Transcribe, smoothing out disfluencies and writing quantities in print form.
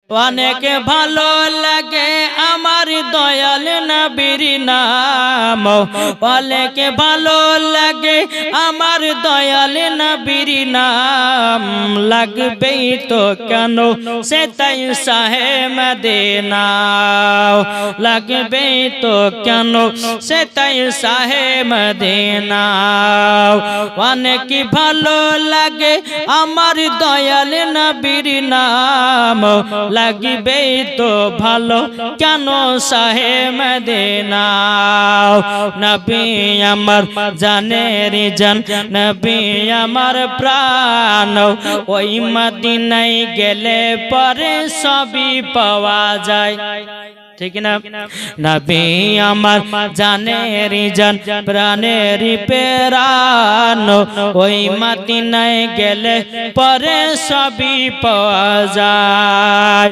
অনেক ভালো লাগে আমার দয়াল নবীর নাম, অনেক ভালো লাগে আমার দয়াল নবীর নাম। লাগবেই তো কেন সে তাই শাহে মদিনা, লাগবেই তো কেন সে তাই শাহে মদিনা। অনেক ভালো লাগে আমার দয়াল নবীর নাম, লাগবে তো ভালো কেন শাহে মদিনা। নবী আমার জানের জান, নবী আমার প্রাণ, ওই মদিনায় গেলে পরে সবই পাওয়া যায়, ঠিক না? নবী আমার জানের জান, প্রাণের প্রাণ, ওই মদিনায় গেলে পরে সবই পাওয়া যায়।